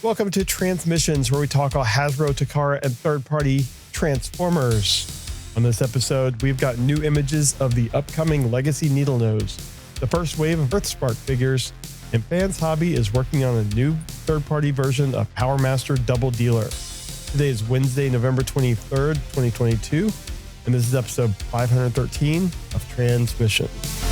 Welcome to Transmissions, where we talk about Hasbro, Takara, and third-party Transformers. On this episode, we've got new images of the upcoming Legacy Needlenose, the first wave of EarthSpark figures, and Fans Hobby is working on a new third-party version of Powermaster Doubledealer. Today is Wednesday, November 23rd, 2022, and this is episode 513 of Transmissions.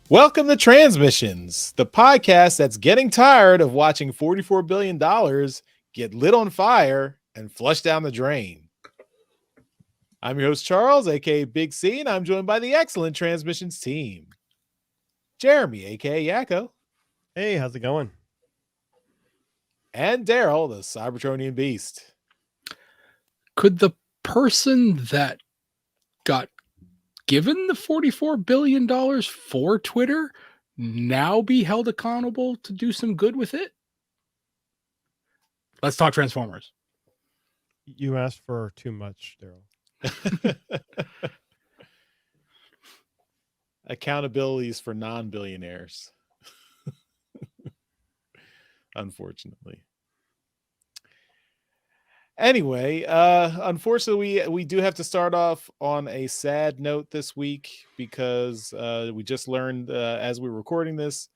Welcome to Transmissions, the podcast that's getting tired of watching $44 billion get lit on fire and flushed down the drain. I'm your host, Charles, aka Big C, and I'm joined by the excellent Transmissions team. Jeremy, aka Yakko. Hey, how's it going? And Daryl, the Cybertronian Beast. Could the person that got given the $44 billion for Twitter now be held accountable to do some good with it? Let's talk Transformers. You asked for too much, Daryl. Accountabilities for non-billionaires. Unfortunately. Anyway, unfortunately, we do have to start off on a sad note this week because we just learned as we were recording this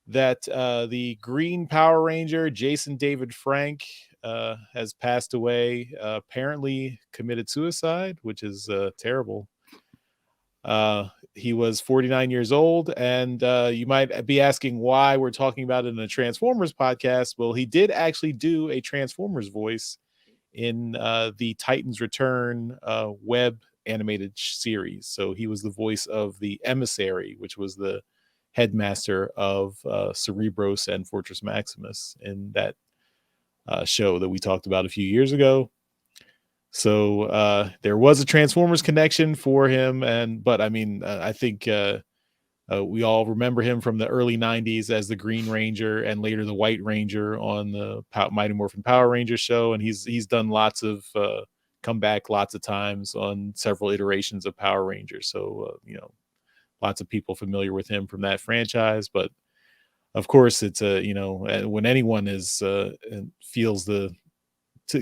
that the Green Power Ranger, Jason David Frank, has passed away, apparently committed suicide, which is terrible. He was 49 years old, and you might be asking why we're talking about it in a Transformers podcast. Well, he did actually do a Transformers voice in the Titans Return web animated series. So he was the voice of the Emissary, which was the headmaster of Cerebros and Fortress Maximus in that show that we talked about a few years ago. So there was a Transformers connection for him, but I mean, I think we all remember him from the early 90s as the Green Ranger and later the White Ranger on the Mighty Morphin Power Ranger show. And he's done lots of come back lots of times on several iterations of Power Rangers. So, lots of people familiar with him from that franchise. But of course, it's when anyone is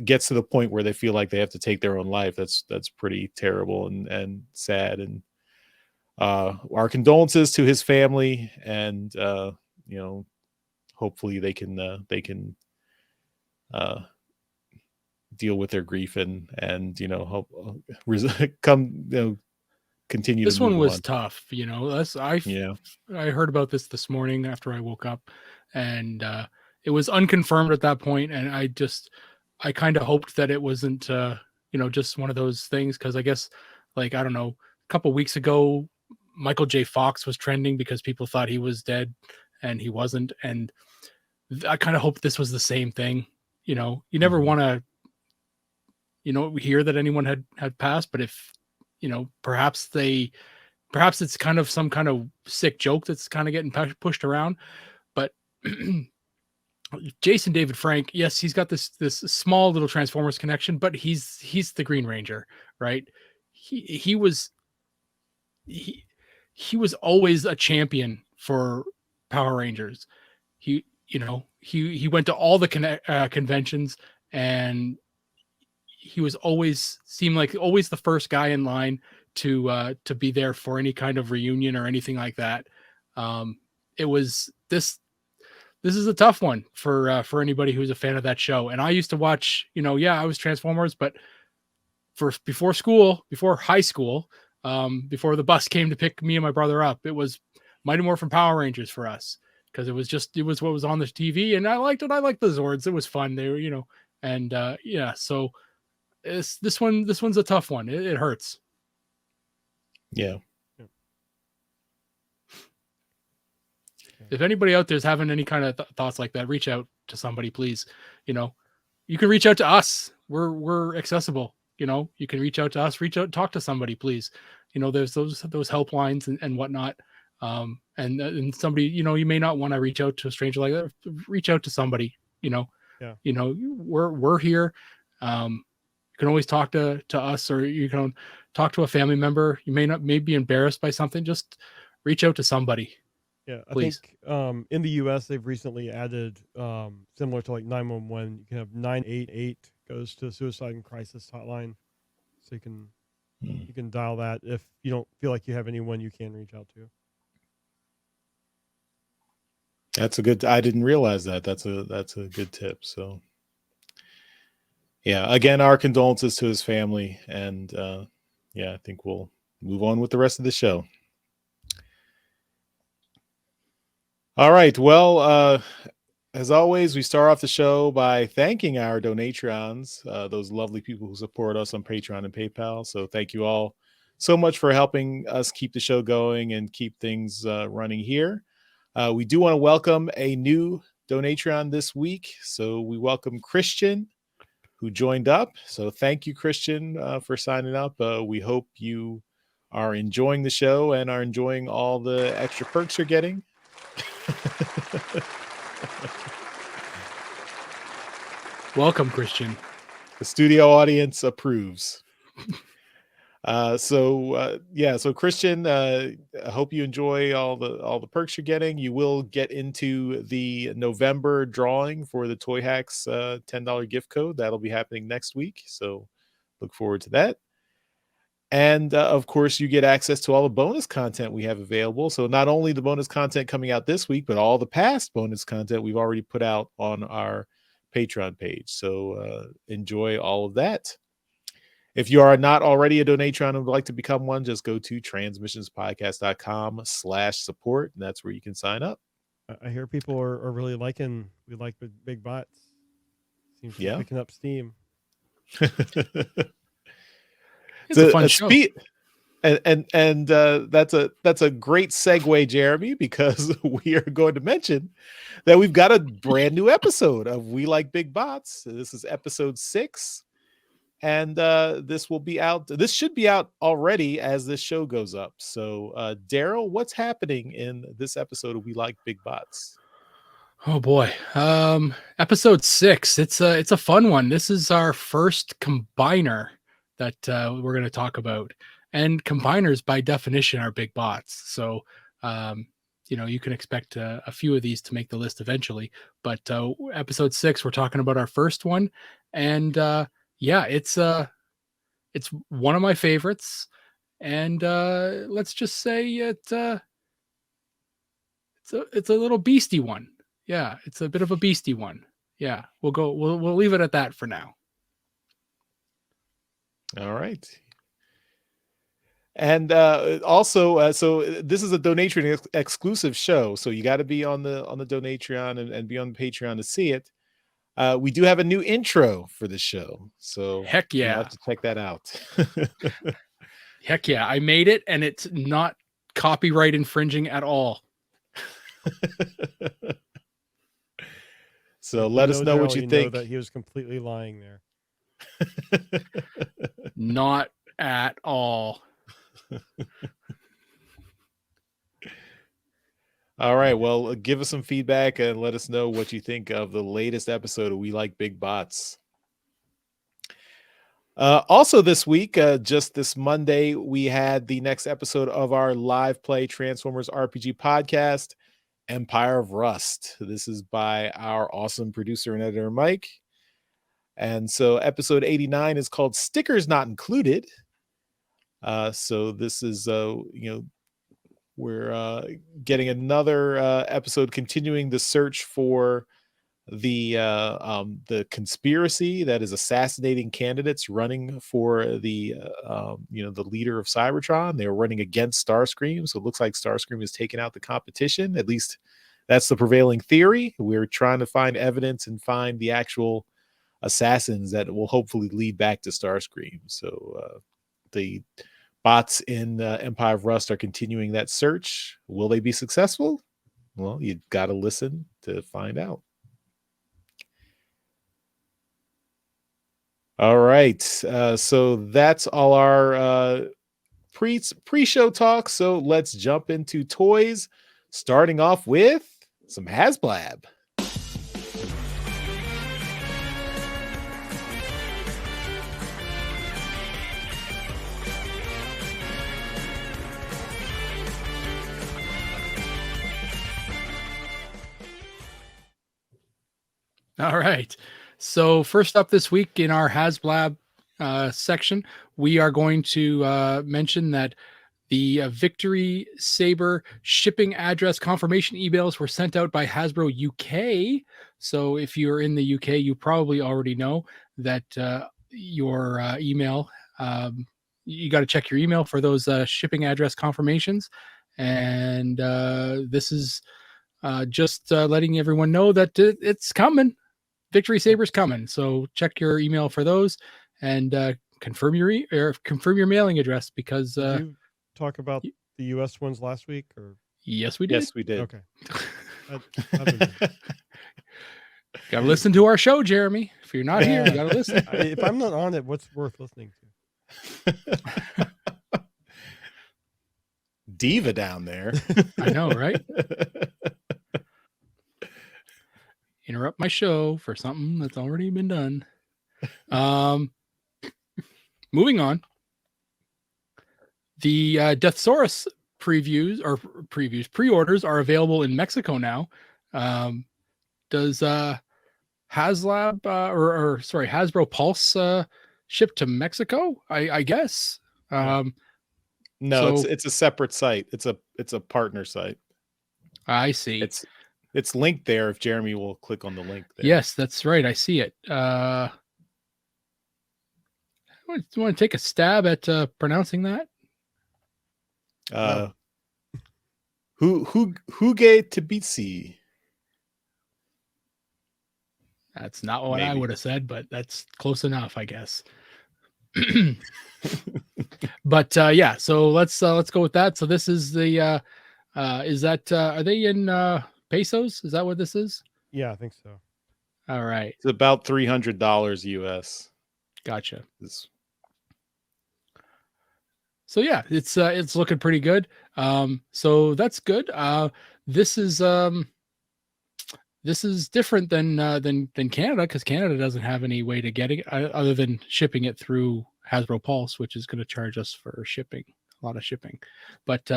gets to the point where they feel like they have to take their own life, that's pretty terrible and sad. And our condolences to his family, and hopefully they can deal with their grief and hope continue. This to move one was on. tough, I heard about this morning after I woke up, and it was unconfirmed at that point, and I kind of hoped that it wasn't just one of those things, because I guess, I don't know, a couple weeks ago Michael J. Fox was trending because people thought he was dead and he wasn't. And I kind of hope this was the same thing. You never want to, hear that anyone had passed, but if, perhaps it's kind of some kind of sick joke that's kind of getting pushed around. But Jason David Frank, yes, he's got this small little Transformers connection, but he's the Green Ranger, right? He was always a champion for Power Rangers. He went to all the conventions, and he was seemed like always the first guy in line to be there for any kind of reunion or anything like that. It was this is a tough one for anybody who's a fan of that show. And I used to watch, I was Transformers, but before high school, before the bus came to pick me and my brother up, it was Mighty Morphin Power Rangers for us, because it was what was on the TV, and I liked it. I liked the Zords. It was fun. They were, and so this one's a tough one. It hurts. Yeah. If anybody out there is having any kind of thoughts like that, reach out to somebody, please. You can reach out to us. We're accessible. You can reach out to us, talk to somebody, please. There's those helplines and whatnot. And somebody, you may not want to reach out to a stranger like that. Reach out to somebody, Yeah. You know, we're here. You can always talk to us, or you can talk to a family member. You may be embarrassed by something. Just reach out to somebody. Yeah, Please. I think in the US they've recently added similar to like 911, you can have 988 goes to suicide and crisis hotline. So you can dial that if you don't feel like you have anyone you can reach out to. That's a good, I didn't realize that. That's a good tip. So yeah, again, our condolences to his family, and yeah, I think we'll move on with the rest of the show. All right. Well, as always, we start off the show by thanking our donatrons, those lovely people who support us on Patreon and PayPal. So thank you all so much for helping us keep the show going and keep things running here. We do want to welcome a new donatron this week. So we welcome Christian, who joined up. So thank you, Christian, for signing up. We hope you are enjoying the show and are enjoying all the extra perks you're getting. Welcome, Christian. The studio audience approves. So Christian, I hope you enjoy all the perks you're getting. You will get into the November drawing for the Toy Hacks $10 gift code. That'll be happening next week. So look forward to that. And of course, you get access to all the bonus content we have available. So not only the bonus content coming out this week, but all the past bonus content we've already put out on our Patreon page. So enjoy all of that. If you are not already a donatron and would like to become one, just go to transmissionspodcast.com/support, and that's where you can sign up. I hear people are really liking, we like big bots. Seems to be picking up steam. It's a fun show. And that's a great segue, Jeremy, because we are going to mention that we've got a brand new episode of We Like Big Bots. This is episode 6, and this will be out. This should be out already as this show goes up. So, Daryl, what's happening in this episode of We Like Big Bots? Oh boy, episode 6. It's a fun one. This is our first combiner that we're going to talk about. And combiners, by definition, are big bots. So, you can expect a few of these to make the list eventually. But episode 6, we're talking about our first one. And it's one of my favorites. And let's just say it's a little beastie one. Yeah, it's a bit of a beastie one. Yeah, we'll leave it at that for now. All right. And also, so this is a Donatron exclusive show, so you got to be on the Donatron and be on the Patreon to see it. We do have a new intro for the show, so heck yeah, you'll have to check that out. Heck yeah, I made it, and it's not copyright infringing at all. So let us know what you think. Know that he was completely lying there. Not at all. All right, well, give us some feedback and let us know what you think of the latest episode of We Like Big Bots. Also this week, just this Monday, we had the next episode of our live play Transformers RPG podcast, Empire of Rust. This is by our awesome producer and editor, Mike. And so episode 89 is called Stickers Not Included. So this is, we're getting another episode continuing the search for the conspiracy that is assassinating candidates running for the leader of Cybertron. They're running against Starscream. So it looks like Starscream has taken out the competition. At least that's the prevailing theory. We're trying to find evidence and find the actual assassins that will hopefully lead back to Starscream. So the bots in Empire of Rust are continuing that search. Will they be successful? Well, you've got to listen to find out. All right. So that's all our pre-show talk. So let's jump into toys, starting off with some HasBlab. All right. So first up this week in our HasBlab section, we are going to mention that the Victory Saber shipping address confirmation emails were sent out by Hasbro UK. So if you're in the UK, you probably already know that your email, you got to check your email for those shipping address confirmations. And this is just letting everyone know that it's coming. Victory Saber's coming. So check your email for those and confirm your mailing address because Did you talk about the US ones last week, or? Yes, we did. Yes, we did. Okay. Gotta listen to our show, Jeremy. If you're not here, you gotta listen. If I'm not on it, what's worth listening to? Diva down there. I know, right? Interrupt my show for something that's already been done. Moving on. The Deathsaurus pre-orders are available in Mexico now. Does HasLab Hasbro Pulse ship to Mexico? I guess. No, it's a separate site. It's a partner site. I see. It's linked there if Jeremy will click on the link there. Yes, that's right. I see it. You want to take a stab at pronouncing that? Huge Tabitsi. That's not what I would have said, but that's close enough, I guess. But yeah, so let's go with that. So this is the is that are they in pesos? Is that what this is? Yeah, I think so. All right. It's about $300 US. Gotcha. So yeah, it's looking pretty good. So that's good. This is different than Canada, because Canada doesn't have any way to get it other than shipping it through Hasbro Pulse, which is going to charge us for shipping, a lot of shipping. But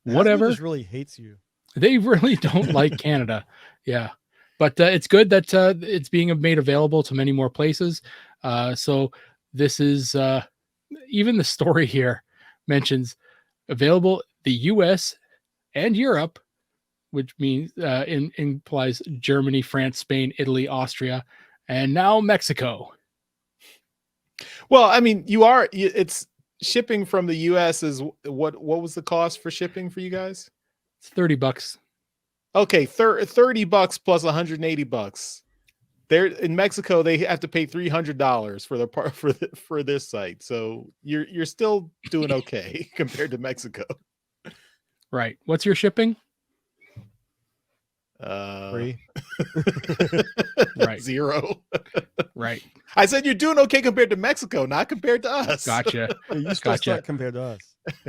whatever. Hasbro just really hates you. They really don't like Canada. Yeah. But it's good that it's being made available to many more places. So this is even the story here mentions available the US and Europe, which means implies Germany, France, Spain, Italy, Austria, and now Mexico. Well, I mean, it's shipping from the US is what was the cost for shipping for you guys? It's $30. Okay, $30 plus $180. There in Mexico, they have to pay $300 for their part for this site. So you're still doing okay compared to Mexico. Right. What's your shipping? Free. Right. 0. Right. I said you're doing okay compared to Mexico, not compared to us. Gotcha. You still suck compared to us.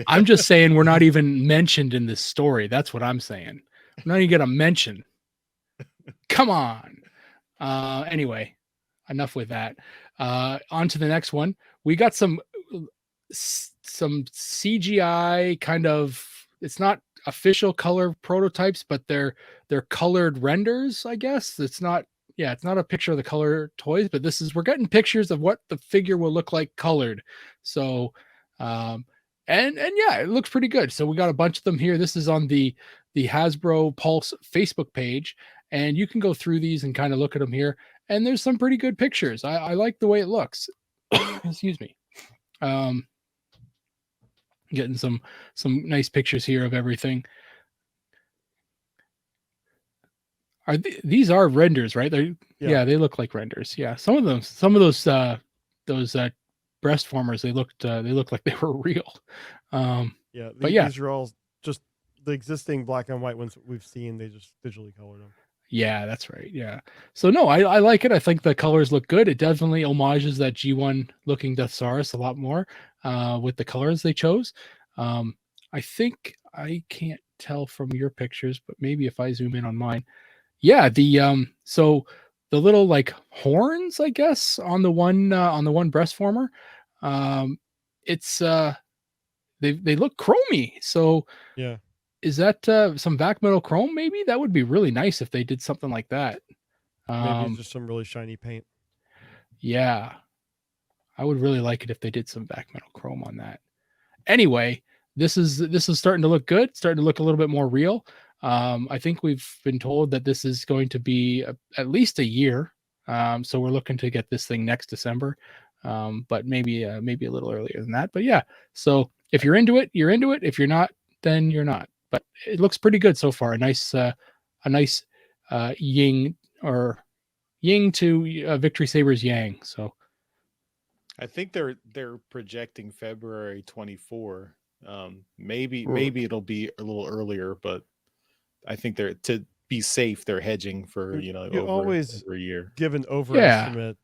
I'm just saying we're not even mentioned in this story. That's what I'm saying. We're not even gonna mention. Come on. Anyway, enough with that. On to the next one. We got some CGI kind of, it's not official color prototypes, but they're colored renders, I guess. It's not a picture of the color toys, but we're getting pictures of what the figure will look like colored. So and yeah, it looks pretty good. So we got a bunch of them here. This is on the Hasbro Pulse Facebook page, and you can go through these and kind of look at them here. And there's some pretty good pictures. I like the way it looks. Excuse me. Getting some nice pictures here of everything. These are renders, right? Yeah, they look like renders. Yeah, some of those breast formers, they looked like they were real. These are all just the existing black and white ones that we've seen. They just digitally colored them. Yeah, that's right. Yeah. So no, I like it. I think the colors look good. It definitely homages that G1 looking Deathsaurus a lot more with the colors they chose. I think I can't tell from your pictures, but maybe if I zoom in on mine. Yeah, so the little like horns, I guess, on the one breast former, it's they look chromy. So yeah. Is that some vac metal chrome? Maybe that would be really nice if they did something like that. Maybe it's just some really shiny paint. Yeah. I would really like it if they did some back metal chrome on that. Anyway, this is starting to look good, starting to look a little bit more real. I think we've been told that this is going to be at least a year. So we're looking to get this thing next December, but maybe a little earlier than that. But yeah, so if you're into it, you're into it. If you're not, then you're not. But it looks pretty good so far. A nice yin to Victory Saber's yang. So I think they're projecting February 24. Maybe it'll be a little earlier, but I think they're, to be safe, they're hedging for You over always a year. give an overestimate.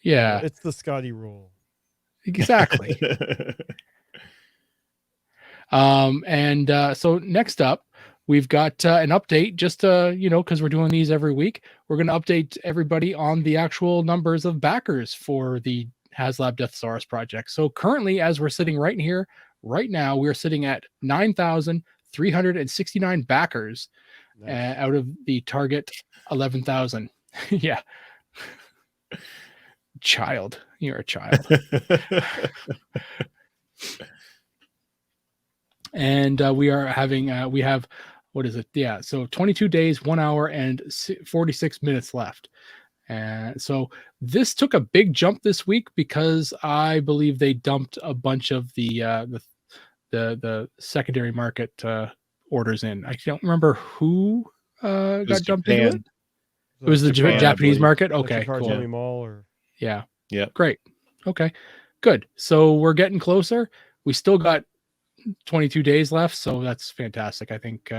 Yeah, it's the Scotty rule. Exactly. So next up, we've got an update, just because we're doing these every week. We're going to update everybody on the actual numbers of backers for the HasLab Deathsaurus project. So currently, as we're sitting right here, right now, we're sitting at 9,369 backers out of the target 11,000. Yeah. Child. You're a child. And we have, what is it? Yeah. So 22 days, 1 hour and 46 minutes left. And so this took a big jump this week because I believe they dumped a bunch of the secondary market orders in. I don't remember who got dumped into it. It was the Japanese market. Okay, cool. Mall or yeah. Yeah. Great. Okay, good. So we're getting closer. We still got 22 days left, so that's fantastic. I think.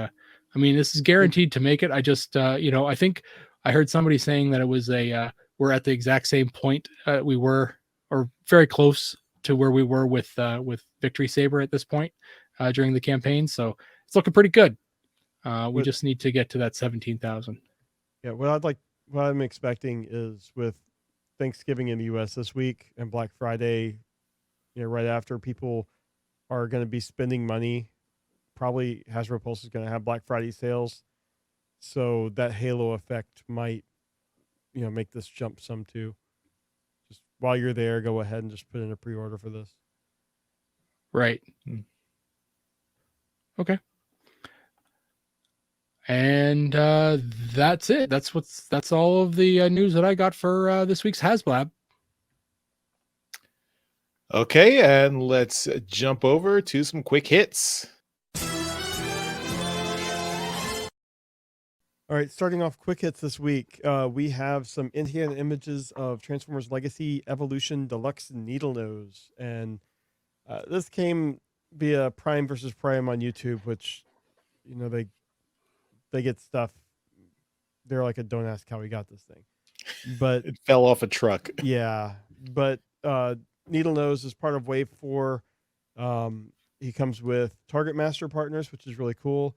This is guaranteed to make it. I just, I think I heard somebody saying that it was we're at the exact same point we were, or very close to where we were with Victory Saber at this point during the campaign. So it's looking pretty good. We just need to get to that 17,000. Yeah, what I'm expecting is with Thanksgiving in the U.S. this week and Black Friday, right after, people are going to be spending money. Probably Hasbro Pulse is going to have Black Friday sales, so that halo effect might, make this jump some too. Just while you're there, go ahead and just put in a pre-order for this. Right. Okay. And that's it. That's all of the news that I got for this week's HasBlab. Okay, and let's jump over to some quick hits. All right, starting off quick hits this week, we have some in-hand images of Transformers Legacy Evolution Deluxe Needlenose, and this came via Prime versus Prime on YouTube, which, they get stuff. They're like a don't ask how we got this thing, but it fell off a truck. Yeah, but Needlenose is part of Wave 4. He comes with Target Master partners, which is really cool.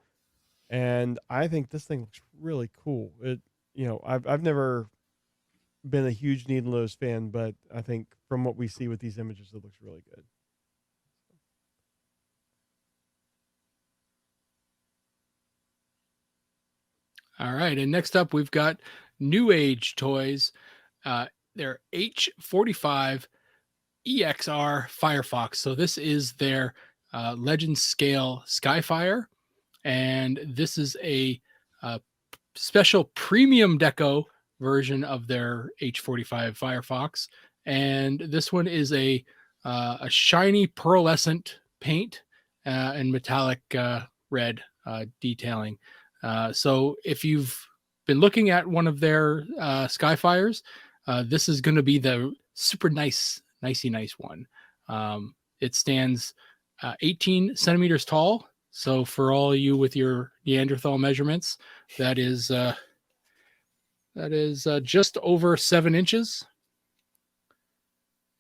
And I think this thing looks really cool. I've never been a huge Needlenose fan, but I think from what we see with these images, it looks really good. All right, and next up we've got Newage toys. They're H45 EXR Firefox. So this is their Legend Scale Skyfire. And this is a special premium deco version of their H45 Firefox. And this one is a shiny pearlescent paint and metallic red detailing. So if you've been looking at one of their Skyfires, this is going to be the super nicey nice one. It stands 18 centimeters tall. So for all you with your Neanderthal measurements, that is just over 7 inches.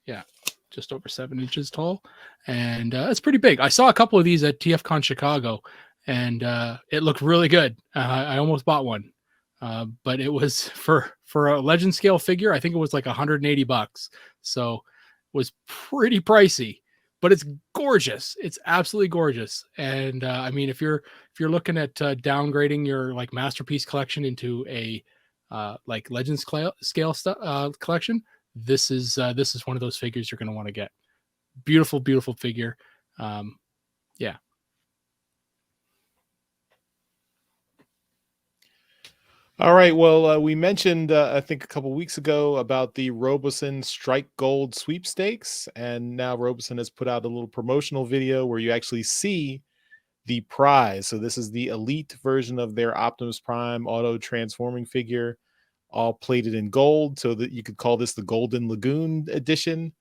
Yeah, just over 7 inches tall, and it's pretty big. I saw a couple of these at TFCon Chicago, and it looked really good. I almost bought one, but it was for a Legend Scale figure. I think it was like $180, so it was pretty pricey. But it's gorgeous. It's absolutely gorgeous. And if you're looking at downgrading your like masterpiece collection into a like Legends scale collection, this is one of those figures you're going to want to get. Beautiful, beautiful figure. Yeah. All right. Well, we mentioned, I think a couple weeks ago about the Robosen Strike Gold sweepstakes. And now Robosen has put out a little promotional video where you actually see the prize. So this is the elite version of their Optimus Prime auto transforming figure, all plated in gold. So that you could call this the Golden Lagoon edition.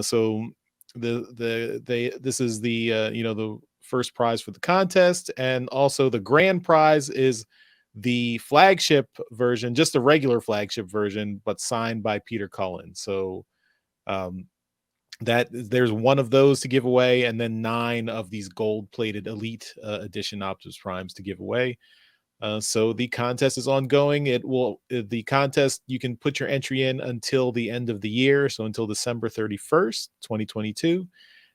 So this is the, the first prize for the contest. And also the grand prize is the flagship version, just a regular flagship version, but signed by Peter Cullen. So that there's one of those to give away, and then 9 of these gold-plated Elite Edition Optimus Primes to give away. So the contest is ongoing. The contest, you can put your entry in until the end of the year, so until December 31st, 2022.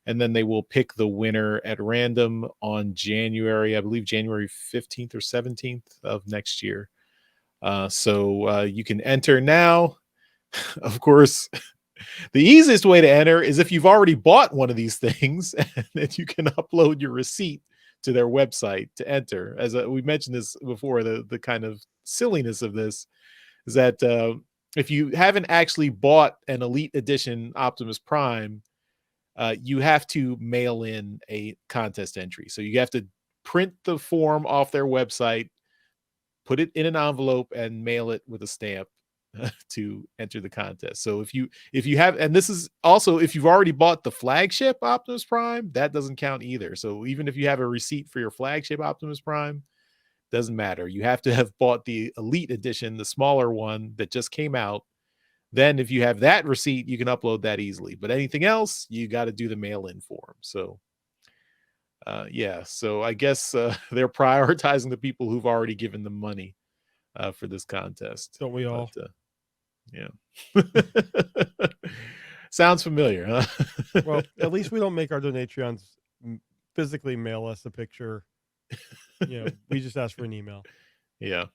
And then they will pick the winner at random on January 15th or 17th of next year. So you can enter now. Of course, the easiest way to enter is if you've already bought one of these things, and then you can upload your receipt to their website to enter. As we mentioned this before, the kind of silliness of this is that if you haven't actually bought an Elite Edition Optimus Prime, you have to mail in a contest entry. So you have to print the form off their website, put it in an envelope, and mail it with a stamp to enter the contest. So if you have, and this is also if you've already bought the flagship Optimus Prime, that doesn't count either. So even if you have a receipt for your flagship Optimus Prime, doesn't matter. You have to have bought the Elite Edition, the smaller one that just came out. Then if you have that receipt, you can upload that easily. But anything else, you got to do the mail-in form. So yeah, so I guess they're prioritizing the people who've already given them money for this contest. Don't we all? But, yeah. Sounds familiar, huh? Well, at least we don't make our donatrons physically mail us a picture. We just ask for an email. Yeah.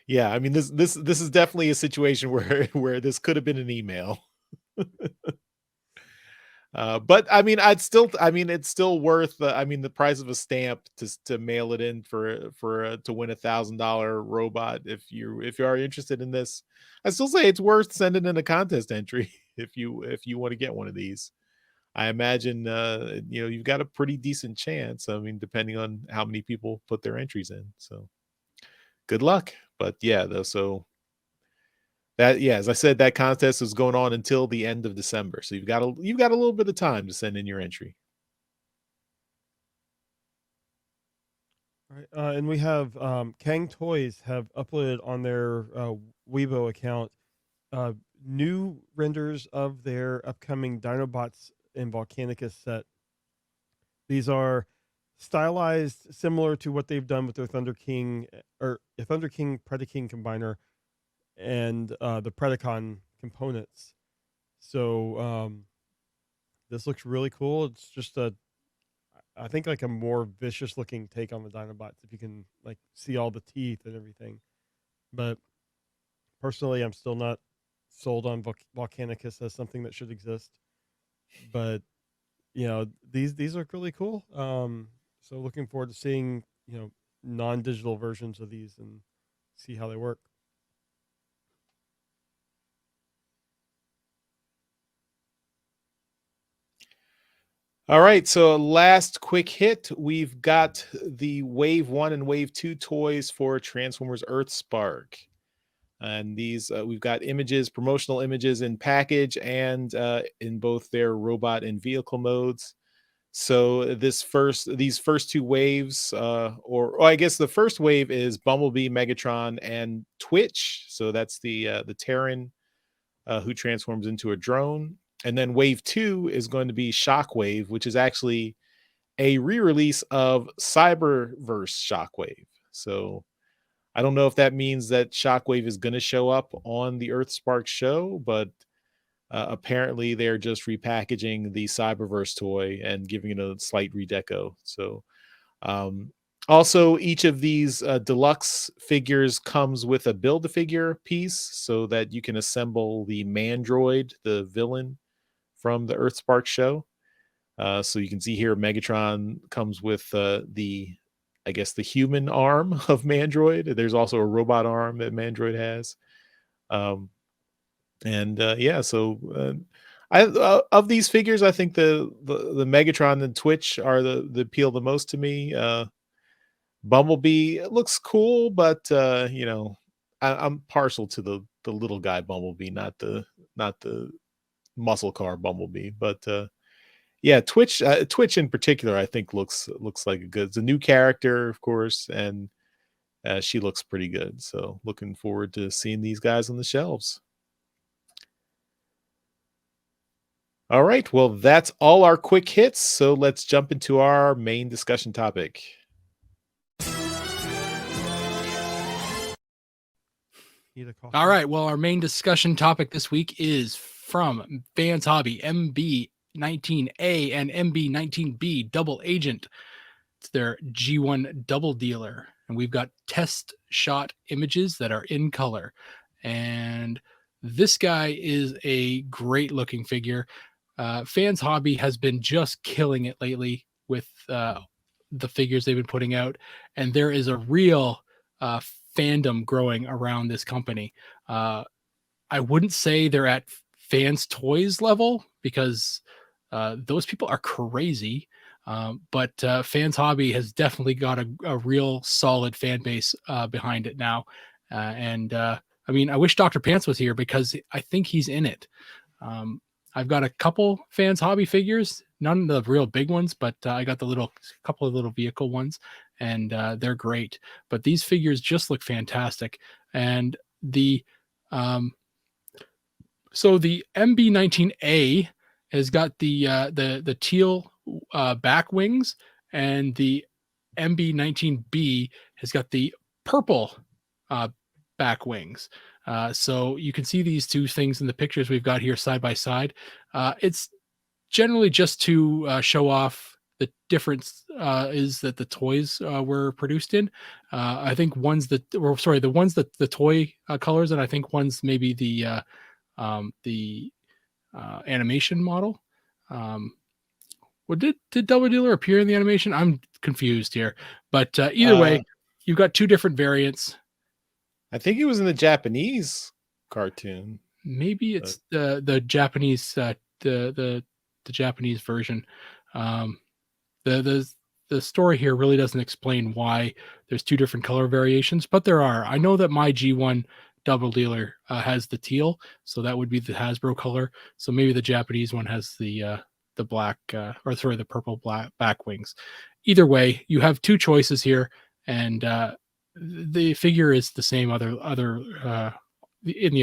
Yeah, I mean this is definitely a situation where this could have been an email. But I mean, it's still worth the price of a stamp to mail it in for to win $1,000 robot. If you are interested in this, I still say it's worth sending in a contest entry if you want to get one of these. I imagine you've got a pretty decent chance. I mean, depending on how many people put their entries in. So good luck. But yeah, so that, as I said, that contest is going on until the end of December. So you've got a little bit of time to send in your entry. All right, and we have Cang Toys have uploaded on their Weibo account new renders of their upcoming Dinobots and Volcanicus set. These are stylized similar to what they've done with their Thunder King Predaking combiner and the Predacon components. So this looks really cool. It's just I think like a more vicious looking take on the Dinobots, if you can like see all the teeth and everything. But personally, I'm still not sold on Volcanicus as something that should exist. But these look really cool. So looking forward to seeing non-digital versions of these and see how they work. All right, so last quick hit, we've got the Wave 1 and Wave 2 toys for Transformers EarthSpark. And these, we've got images, promotional images in package and in both their robot and vehicle modes. So these first 2 waves, or I guess the first wave is Bumblebee, Megatron, and Twitch. So that's the Terran who transforms into a drone. And then wave 2 is going to be Shockwave, which is actually a re-release of Cyberverse Shockwave. So I don't know if that means that Shockwave is going to show up on the EarthSpark show, but apparently they're just repackaging the Cyberverse toy and giving it a slight redeco. So Also, each of these deluxe figures comes with a build-a-figure piece so that you can assemble the Mandroid, the villain from the EarthSpark show. So you can see here Megatron comes with the human arm of Mandroid. There's also a robot arm that Mandroid has. Of these figures, I think the Megatron and Twitch are the appeal the most to me. Bumblebee looks cool, but I'm partial to the little guy Bumblebee, not the muscle car Bumblebee. But Twitch in particular, I think looks like a good. It's a new character, of course, and she looks pretty good. So looking forward to seeing these guys on the shelves. All right, well, that's all our quick hits. So let's jump into our main discussion topic. All right, well, our main discussion topic this week is from Fans Hobby MB19A and MB19B Double Agent. It's their G1 Double Dealer, and we've got test shot images that are in color. And this guy is a great looking figure. Fans Hobby has been just killing it lately with the figures they've been putting out, and there is a real fandom growing around this company. I wouldn't say they're at Fans Toys level because those people are crazy, but Fans Hobby has definitely got a real solid fan base behind it now. I mean, I wish Dr. Pants was here because I think he's in it. I've got a couple Fans Hobby figures, none of the real big ones, but I got couple of little vehicle ones, and they're great. But these figures just look fantastic. And the MB19A has got the teal back wings, and the MB19B has got the purple back wings. So you can see these two things in the pictures we've got here side by side. It's generally just to show off the difference is that the toys were produced in. I think the ones that the toy colors, and I think one's maybe the animation model. Did Double Dealer appear in the animation? I'm confused here, but either way, you've got two different variants. I think he was in the Japanese cartoon. Maybe it's the Japanese the Japanese version. The story here really doesn't explain why there's two different color variations, but there are. I know that my G1 Double Dealer has the teal, so that would be the Hasbro color. So maybe the Japanese one has the black the purple black back wings. Either way, you have two choices here, and the figure is the same in the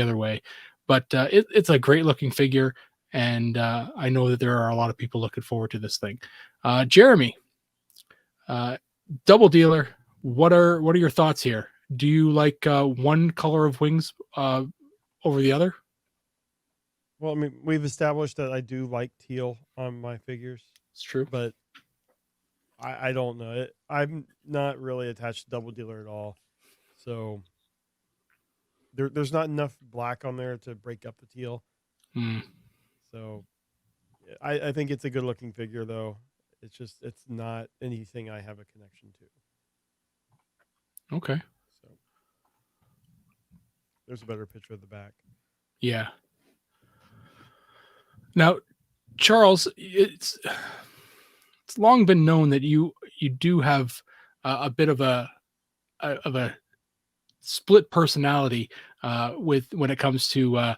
other way, but it's a great looking figure, and I know that there are a lot of people looking forward to this thing. Jeremy, Double Dealer, what are your thoughts here? Do you like one color of wings over the other? Well, I mean, we've established that I do like teal on my figures. It's true, but I don't know. I'm not really attached to Double Dealer at all. So there's not enough black on there to break up the teal. So I think it's a good looking figure, though. It's not anything I have a connection to. Okay. So there's a better picture of the back. Yeah. Now, Charles, it's long been known that you do have a bit of a split personality when it comes to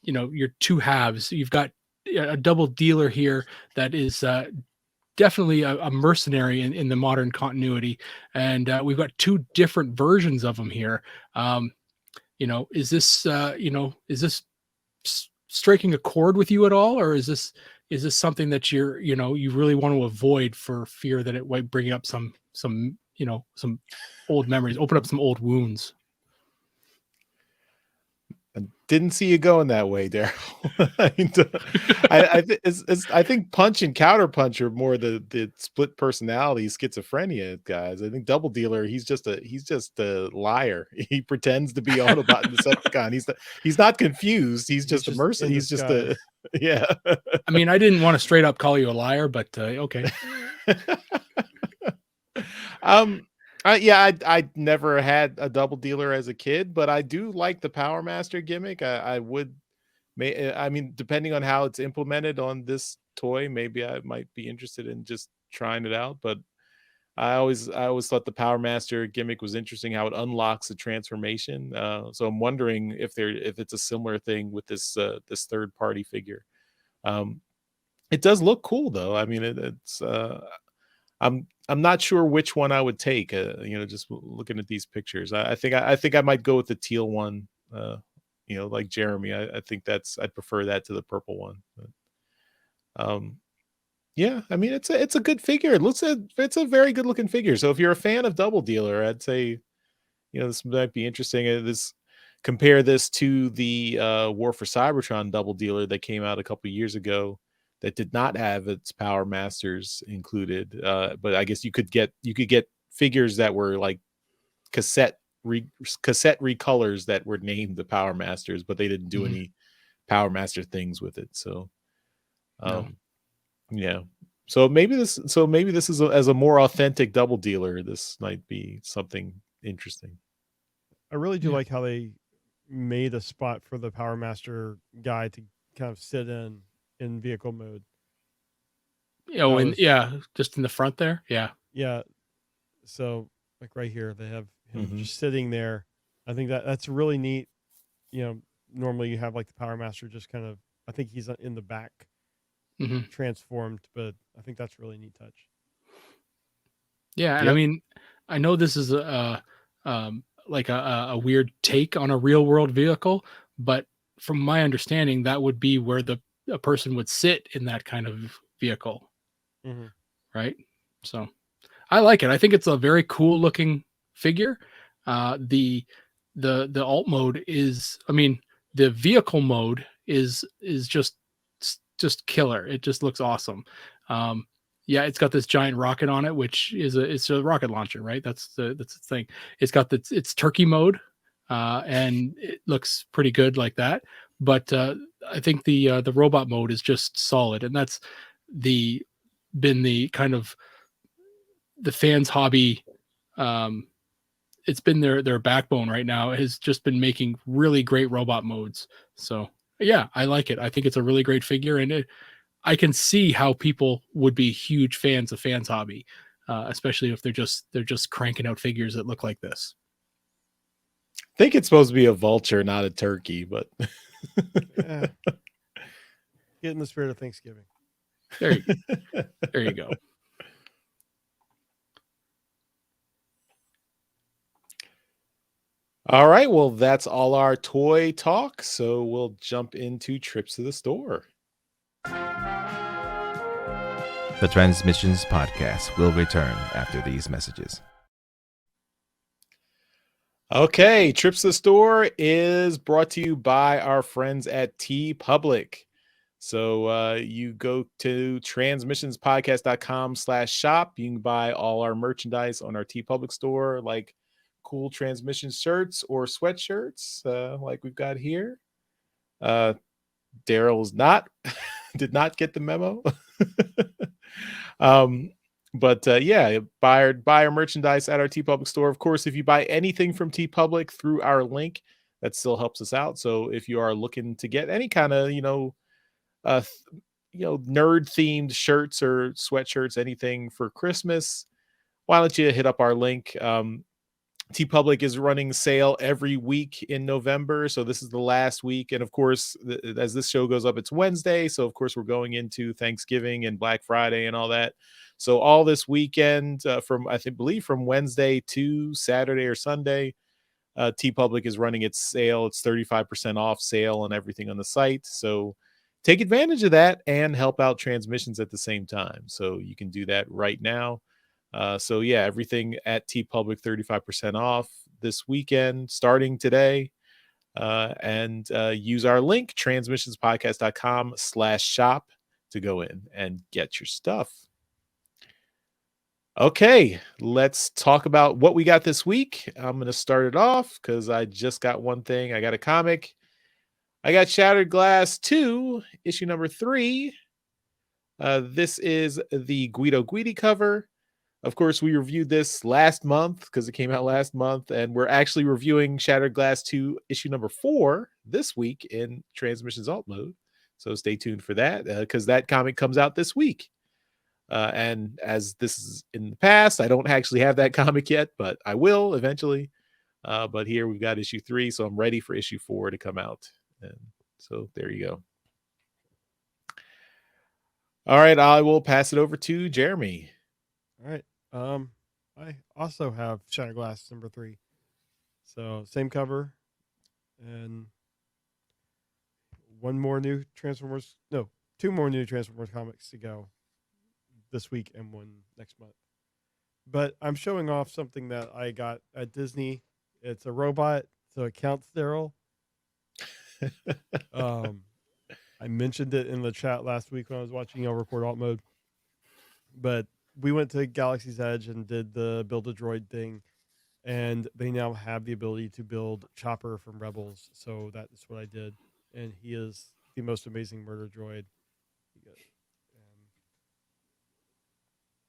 your two halves. You've got a Double Dealer here that is definitely a mercenary in the modern continuity, and we've got two different versions of him here. Is this striking a chord with you at all, or is this something that you really want to avoid for fear that it might bring up some old memories, open up some old wounds? I didn't see you going that way, Daryl. I think Punch and Counter Punch are more the split personality schizophrenia guys. I think Double Dealer, he's just a liar. He pretends to be Autobot and Decepticon. He's not confused. He's just a mercenary. He's just a yeah. I mean, I didn't want to straight up call you a liar, but okay. I never had a Double Dealer as a kid, but I do like the Powermaster gimmick. I mean, depending on how it's implemented on this toy, maybe I might be interested in just trying it out. But I always thought the Powermaster gimmick was interesting, how it unlocks the transformation. So I'm wondering if it's a similar thing with this third party figure. It does look cool though. I mean, it's I'm not sure which one I would take. Just looking at these pictures, I think I might go with the teal one. Like Jeremy, I think I'd prefer that to the purple one. But, yeah, I mean it's a good figure. It's a very good looking figure. So if you're a fan of Double Dealer, I'd say, this might be interesting. Compare this to the War for Cybertron Double Dealer that came out a couple of years ago, that did not have its Power Masters included. But I guess you could get figures that were like cassette recolors that were named the Power Masters, but they didn't do any Power Master things with it. So, yeah. So maybe this is as a more authentic Double Dealer, this might be something interesting. I really do like how they made a spot for the Power Master guy to kind of sit in vehicle mode. Just in the front there. Yeah. So like right here, they have him just sitting there. I think that's really neat. Normally you have like the Power Master just kind of, I think he's in the back transformed, but I think that's really neat touch. Yeah. And I mean, I know this is a weird take on a real world vehicle, but from my understanding, that would be where a person would sit in that kind of vehicle. Right. So I like it. I think it's a very cool looking figure. The alt mode is, I mean, the vehicle mode is just killer. It just looks awesome. It's got this giant rocket on it, which it's a rocket launcher, right? That's the thing. It's got it's turkey mode, and it looks pretty good like that. But I think the robot mode is just solid, and that's been the kind of the fans' hobby. It's been their backbone right now. It has just been making really great robot modes. So yeah, I like it. I think it's a really great figure, and I can see how people would be huge fans of fans' hobby, especially if they're just cranking out figures that look like this. I think it's supposed to be a vulture, not a turkey, but Get in the spirit of Thanksgiving. There you go. All right, well, that's all our toy talk, so we'll jump into trips to the store. The Transmissions podcast will return after these messages. Okay, Trips to the Store is brought to you by our friends at TeePublic. So you go to transmissionspodcast.com/shop. You can buy all our merchandise on our TeePublic store, like cool Transmission shirts or sweatshirts, like we've got here. Daryl's did not get the memo. But buy our merchandise at our TeePublic store. Of course, if you buy anything from TeePublic through our link, that still helps us out. So if you are looking to get any kind of nerd themed shirts or sweatshirts, anything for Christmas, why don't you hit up our link? TeePublic is running sale every week in November, so this is the last week. And of course, as this show goes up, it's Wednesday, so of course we're going into Thanksgiving and Black Friday and all that. So all this weekend, from Wednesday to Saturday or Sunday, TeePublic is running its sale. It's 35% off sale on everything on the site. So take advantage of that and help out Transmissions at the same time. So you can do that right now. Everything at TeePublic 35% off this weekend, starting today. and use our link, transmissionspodcast.com/shop, to go in and get your stuff. Okay, let's talk about what we got this week. I'm going to start it off because I just got one thing. I got a comic. I got Shattered Glass 2, issue number 3. This is the Guido Guidi cover. Of course, we reviewed this last month because it came out last month, and we're actually reviewing Shattered Glass 2, issue number 4 this week in Transmissions Alt Mode. So stay tuned for that because that comic comes out this week. And as this is in the past, I don't actually have that comic yet, but I will eventually. But here we've got issue 3, so I'm ready for issue 4 to come out. And so there you go. All right, I will pass it over to Jeremy. All right. I also have Shattered Glass number 3. So same cover and two more new Transformers comics to go this week and one next month. But I'm showing off something that I got at Disney. It's a robot, so it counts Daryl. I mentioned it in the chat last week when I was watching y'all record alt mode. But we went to Galaxy's Edge and did the build a droid thing, and they now have the ability to build Chopper from Rebels. So that's what I did, and he is the most amazing murder droid.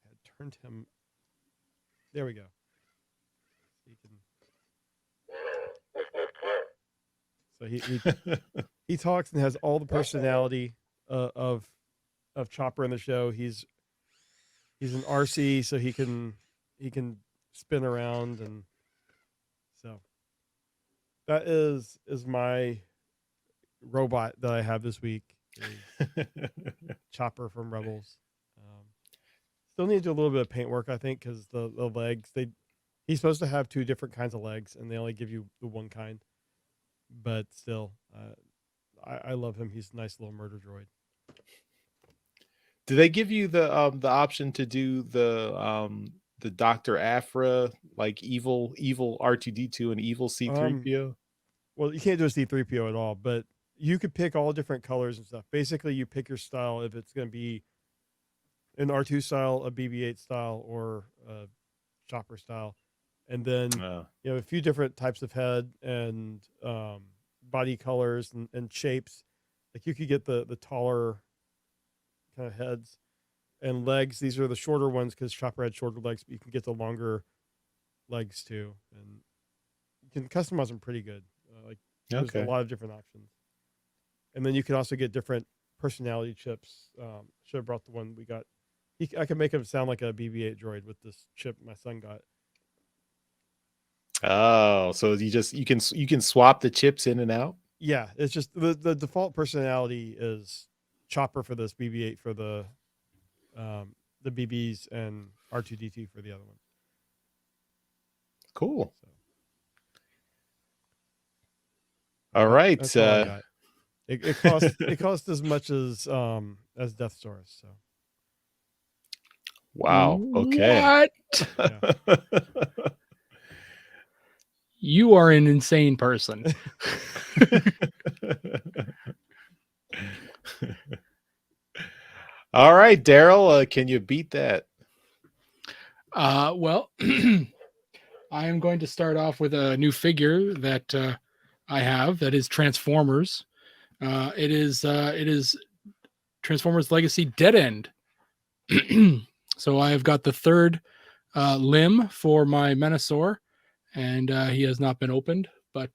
I turned him. There we go. He talks and has all the personality of Chopper in the show. He's an RC, so he can spin around, and so that is my robot that I have this week. Chopper from Rebels. Still need to do a little bit of paint work, I think, because the legs he's supposed to have 2 different kinds of legs, and they only give you the one kind. But still, I love him. He's a nice little murder droid. Do they give you the option to do the Dr. Aphra, like evil R2D2 and evil C3PO? Well, you can't do a C3PO at all, but you could pick all different colors and stuff. Basically, you pick your style if it's going to be an R2 style, a BB-8 style, or a Chopper style. And then you have a few different types of head and body colors and shapes. Like you could get the taller kind of heads and legs. These are the shorter ones because Chopper had shorter legs, but you can get the longer legs too. And you can customize them pretty good. There's a lot of different options. And then you can also get different personality chips. Should have brought the one we got. I can make him sound like a BB-8 droid with this chip my son got. Oh, so you can swap the chips in and out? Yeah, it's just the default personality is Chopper for this, BB-8 for the BBs, and R2D2 for the other one. Cool. So. All right. That's all I got. It cost as much as Deathsaurus. So. Wow. Okay. What? Yeah. You are an insane person. All right, Daryl, can you beat that? Well, I am going to start off with a new figure that I have that is Transformers. It is Transformers Legacy Dead End. So I have got the 3rd limb for my Menasor, and he has not been opened, but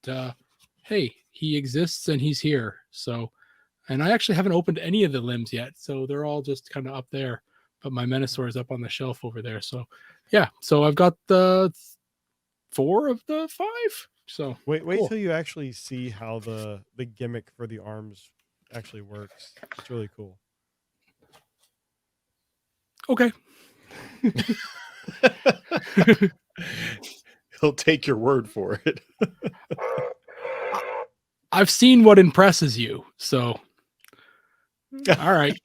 hey, he exists and he's here. So, and I actually haven't opened any of the limbs yet, so they're all just kind of up there, but my Menasor is up on the shelf over there. So yeah, so I've got the 4 of the 5. So wait till you actually see how the gimmick for the arms actually works. It's really cool. Okay. He'll take your word for it. I've seen what impresses you, so all right.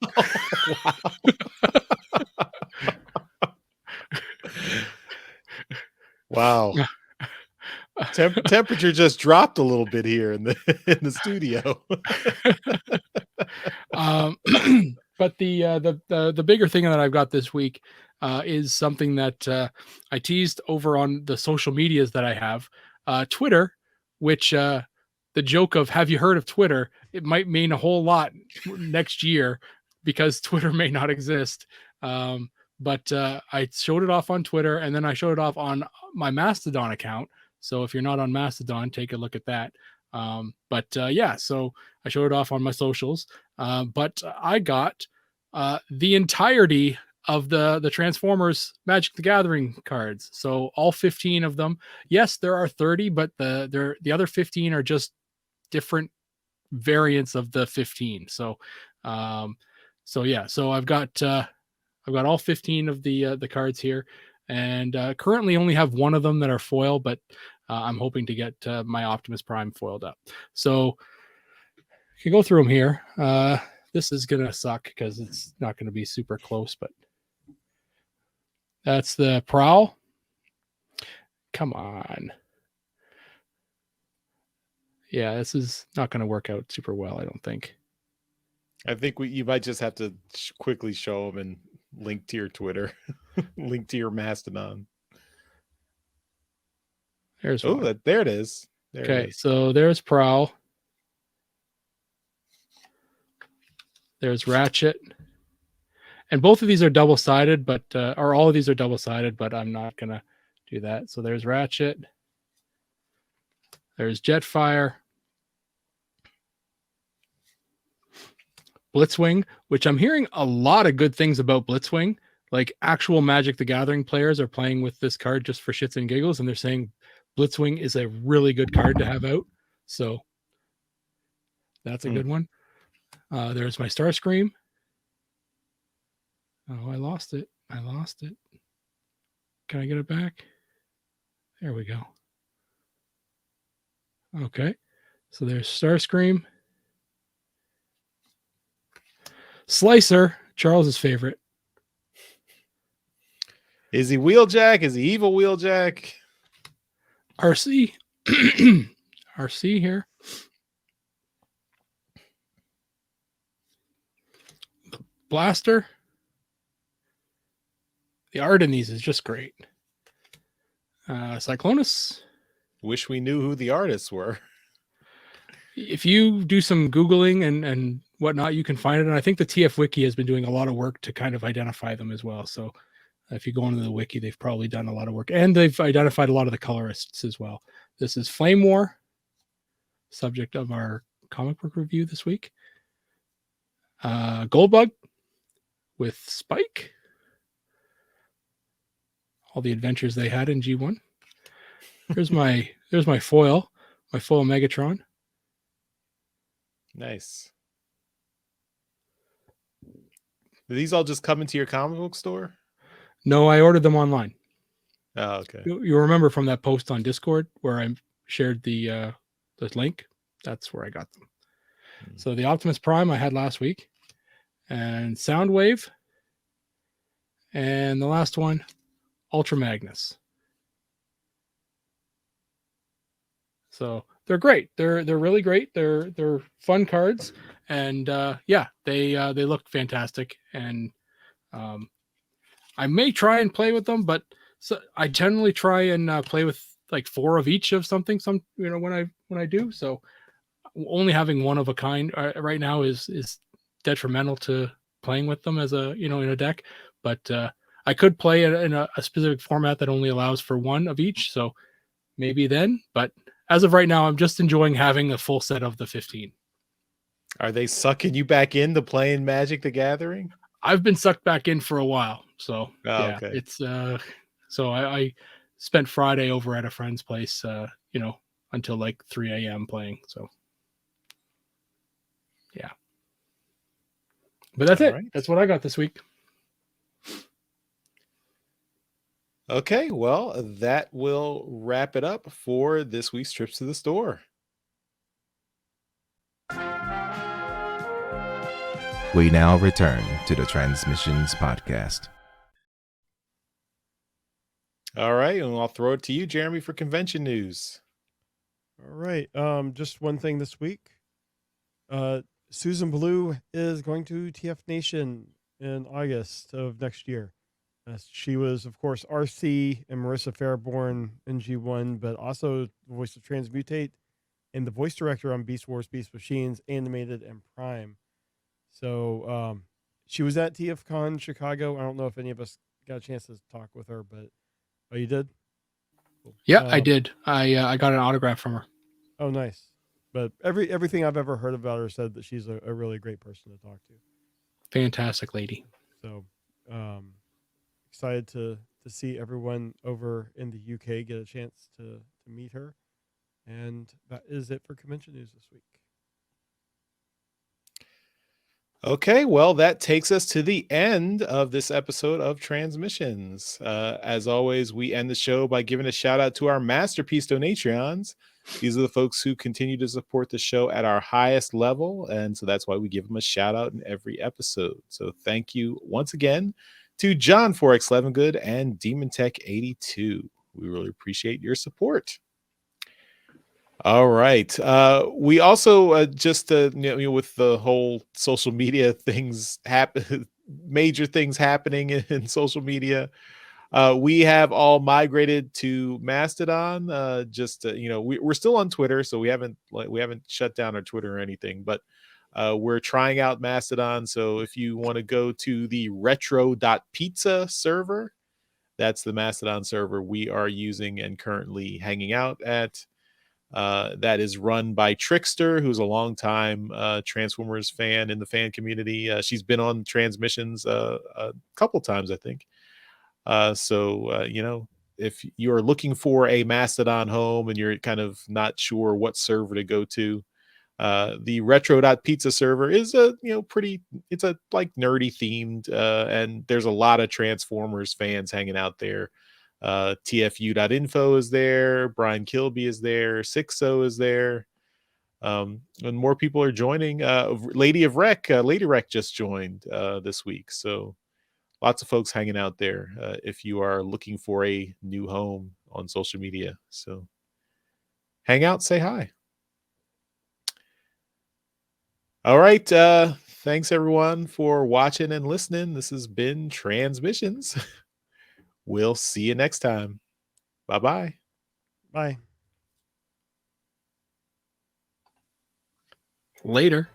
Wow. Temperature just dropped a little bit here in the studio. But the bigger thing that I've got this week is something that I teased over on the social medias that I have. Twitter, which the joke of have you heard of Twitter? It might mean a whole lot next year because Twitter may not exist. But I showed it off on Twitter, and then I showed it off on my Mastodon account. So if you're not on Mastodon, take a look at that. Yeah, so I showed it off on my socials. But I got the entirety of the Transformers Magic the Gathering cards. So all 15 of them. Yes, there are 30, but the other 15 are just different variants of the 15. So yeah, so I've got all 15 of the cards here, and currently only have one of them that are foil, but I'm hoping to get my Optimus Prime foiled up. So you can go through them here. This is gonna suck because it's not gonna be super close, but that's the Prowl. Come on. Yeah, this is not gonna work out super well, I don't think. I think you might just have to quickly show them and link to your Twitter, link to your Mastodon. There's there it is. Okay, so there's Prowl. There's Ratchet. And both of these are double-sided, but or all of these are double-sided, but I'm not gonna do that. So there's Ratchet. There's Jetfire. Blitzwing, which I'm hearing a lot of good things about Blitzwing. Like actual Magic the Gathering players are playing with this card just for shits and giggles, and they're saying Blitzwing is a really good card to have out. So that's a good one. There's my Starscream. Oh, I lost it. Can I get it back? There we go. Okay. So there's Starscream. Slicer, Charles's favorite. Is he Wheeljack? Is he evil Wheeljack? RC. RC here. The Blaster. The art in these is just great. Cyclonus. Wish we knew who the artists were. If you do some Googling and whatnot, you can find it. And I think the TF Wiki has been doing a lot of work to kind of identify them as well. So if you go into the wiki, they've probably done a lot of work. And they've identified a lot of the colorists as well. This is Flame War, subject of our comic book review this week. Goldbug with Spike. All the adventures they had in G1. There's my foil, Megatron. Nice. Do these all just come into your comic book store? No, I ordered them online. Oh, okay. You remember from that post on Discord where I shared the link? That's where I got them. So the Optimus Prime I had last week, and Soundwave, and the last one, Ultra Magnus. So they're great. They're really great. They're fun cards, and yeah, they look fantastic. And I may try and play with them, but I generally try and play with like 4 of each of something. When I do. So only having one of a kind right now is detrimental to playing with them as in a deck. But I could play in a specific format that only allows for one of each. So maybe then, but as of right now, I'm just enjoying having a full set of the 15. Are they sucking you back into playing Magic the Gathering? I've been sucked back in for a while. So yeah, okay. It's so I spent Friday over at a friend's place, until like 3 a.m. playing. So yeah. But that's it. Right. That's what I got this week. Okay, well, that will wrap it up for this week's Trips to the Store. We now return to the Transmissions podcast. All right, and I'll throw it to you, Jeremy, for convention news. All right. Just one thing this week. Susan Blue is going to TF Nation in August of next year. She was, of course, RC and Marissa Fairborn in G1, but also the voice of Transmutate and the voice director on Beast Wars, Beast Machines, Animated, and Prime. So she was at TFCon Chicago. I don't know if any of us got a chance to talk with her, but you did? Cool. Yeah, I did. I got an autograph from her. Oh, nice. But everything I've ever heard about her said that she's a really great person to talk to. Fantastic lady. So excited to see everyone over in the UK get a chance to meet her. And that is it for convention news this week. Okay, well, that takes us to the end of this episode of Transmissions. As always, we end the show by giving a shout out to our Masterpiece Donatrions. These are the folks who continue to support the show at our highest level, and so that's why we give them a shout out in every episode. So thank you once again to John Forex Levengood and Demon Tech 82. We really appreciate your support. All right. We also just with the whole social media things happen, major things happening in social media. We have all migrated to Mastodon. We're still on Twitter, so we haven't shut down our Twitter or anything, but we're trying out Mastodon. So if you want to go to the retro.pizza server, that's the Mastodon server we are using and currently hanging out at. That is run by Trickster, who's a longtime Transformers fan in the fan community. She's been on Transmissions a couple times, I think. If you're looking for a Mastodon home and you're kind of not sure what server to go to, the retro.pizza server is it's a like nerdy themed, and there's a lot of Transformers fans hanging out there. TFU.info is there, Brian Kilby is there, Sixo is there, and more people are joining. Lady Rec just joined this week, so lots of folks hanging out there if you are looking for a new home on social media. So hang out, say hi. All right, thanks everyone for watching and listening. This has been Transmissions. We'll see you next time. Bye-bye. Bye. Later.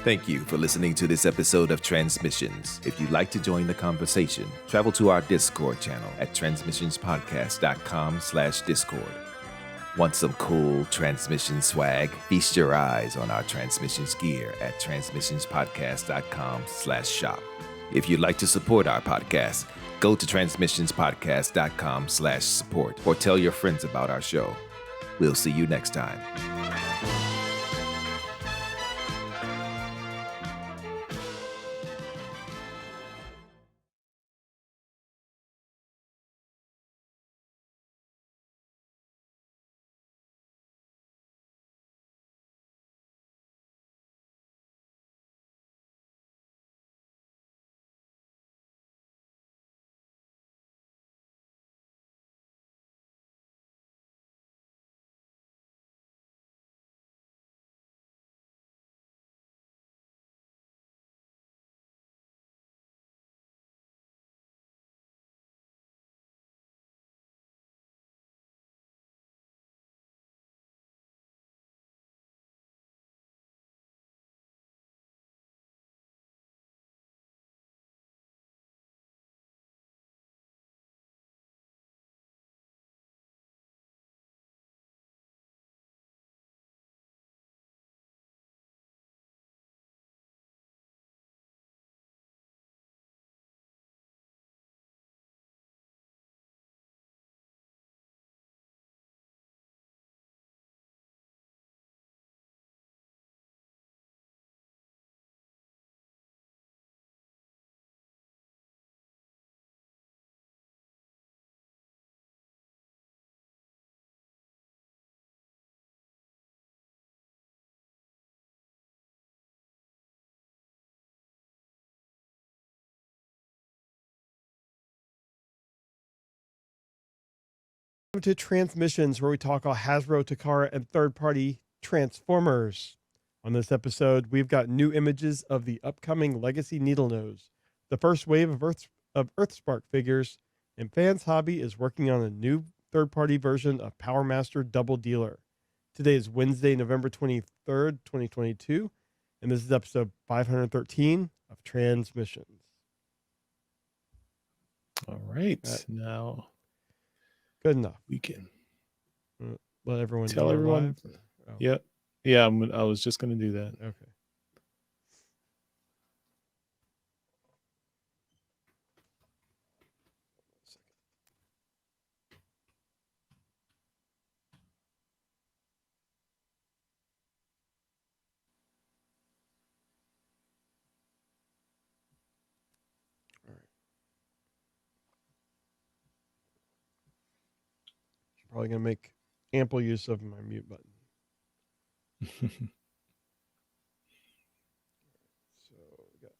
Thank you for listening to this episode of Transmissions. If you'd like to join the conversation, travel to our Discord channel at transmissionspodcast.com/Discord. Want some cool Transmission swag? Feast your eyes on our Transmissions gear at transmissionspodcast.com/shop. If you'd like to support our podcast, go to transmissionspodcast.com/support or tell your friends about our show. We'll see you next time. To TransMissions, where we talk all Hasbro, Takara, and third-party Transformers. On this episode, we've got new images of the upcoming Legacy Needlenose, the first wave of EarthSpark figures, and Fans Hobby is working on a new third-party version of Powermaster Doubledealer. Today is Wednesday, November 23rd, 2022, and this is episode 513 of TransMissions. All right, now good enough. we can let everyone tell know everyone. Oh. Yep. Yeah, I was just going to do that. Okay. Probably going to make ample use of my mute button. So we got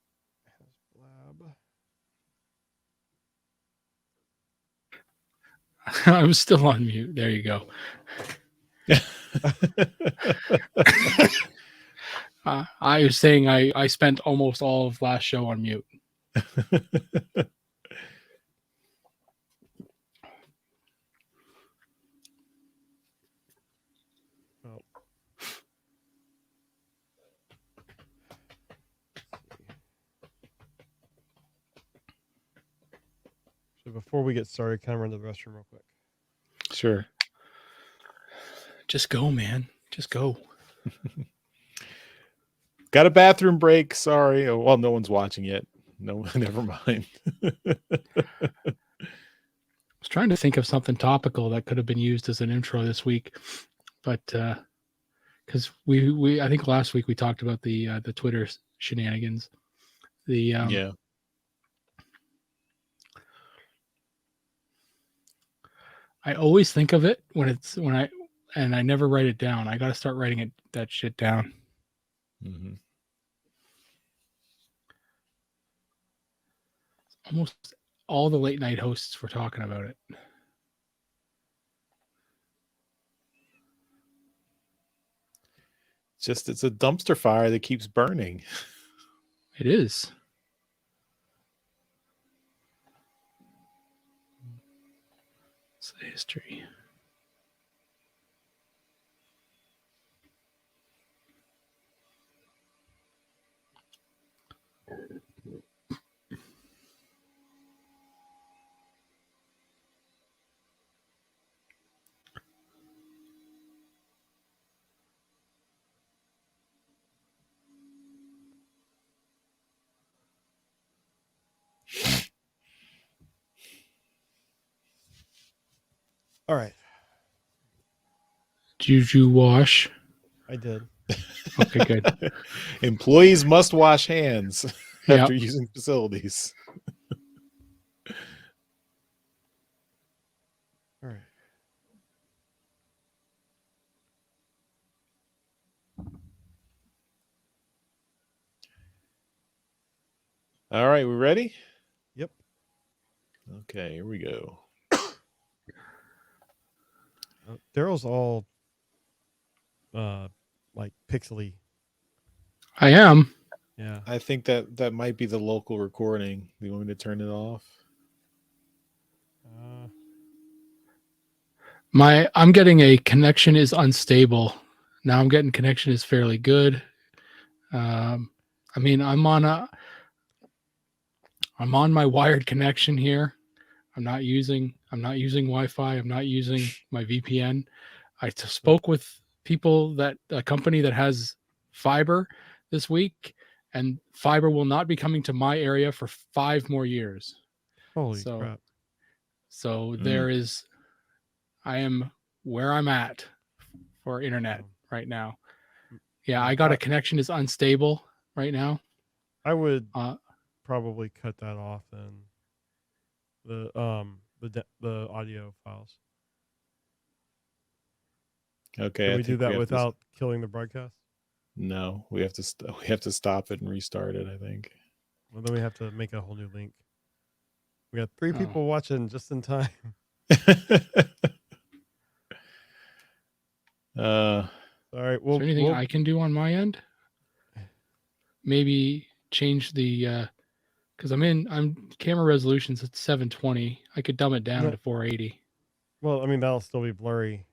HasLab. I'm still on mute. There you go. I was saying I spent almost all of last show on mute. So before we get started, can I run to the restroom real quick? Sure. Just go, man. Just go. Got a bathroom break. Sorry. Oh, well, no one's watching yet. No, never mind. I was trying to think of something topical that could have been used as an intro this week, but because we I think last week we talked about the Twitter shenanigans. Yeah. I always think of it when I never write it down. I got to start writing that shit down. Mm-hmm. Almost all the late night hosts were talking about it. It's a dumpster fire that keeps burning. It is. It's the history. All right. Did you wash? I did. Okay, good. Employees must wash hands after using facilities. All right. All right, we ready? Yep. Okay, here we go. Daryl's all like pixely. I am. Yeah. I think that might be the local recording. Do you want me to turn it off? I'm getting a connection is unstable. Now I'm getting connection is fairly good. I mean, I'm on my wired connection here. I'm not using Wi-Fi. I'm not using my VPN. I spoke with people a company that has fiber this week, and fiber will not be coming to my area for 5 more years. Holy crap. So I am where I'm at for internet right now. Yeah, I got a connection is unstable right now. I would probably cut that off then. The audio files. Okay. Can we do that without killing the broadcast? No, we have to stop it and restart it, I think. Well, then we have to make a whole new link. We got 3 people watching just in time. All right. Is there anything I can do on my end? Maybe change the because I'm camera resolutions at 720. I could dumb it down to 480. Well, I mean, that'll still be blurry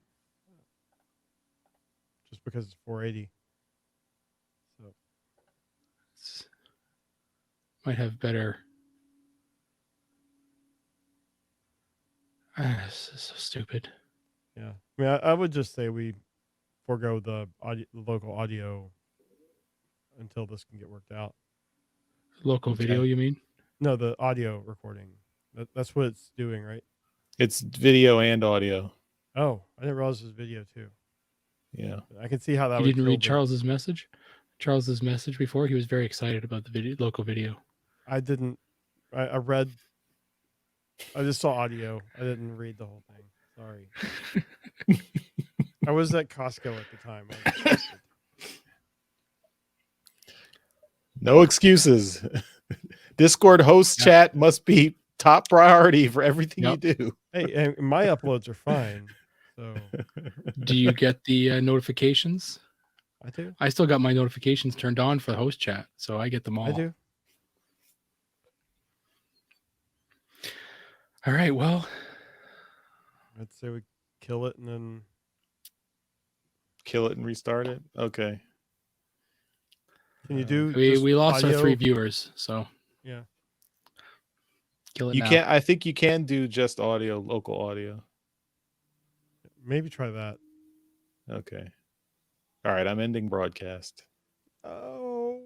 just because it's 480. So might have better. This is so stupid. Yeah, I mean, I would just say we forego the local audio until this can get worked out. Local video, you mean? No, the audio recording. That's what it's doing, right? It's video and audio. Oh, I didn't realize it was video too. Yeah, I can see how that. You didn't read Charles's message. Charles's message before, he was very excited about the local video. I didn't. I read. I just saw audio. I didn't read the whole thing. Sorry. I was at Costco at the time. No excuses. Discord host chat must be top priority for everything you do. Hey, and my uploads are fine. So, do you get the notifications? I do. I still got my notifications turned on for the host chat, so I get them all. I do. All right. Well, I'd say we kill it and then kill it and restart it. Okay. Can you do? We lost our 3 viewers, so yeah. Kill it. You now. can't. I think you can do just audio, local audio. Maybe try that. Okay. All right. I'm ending broadcast. Oh.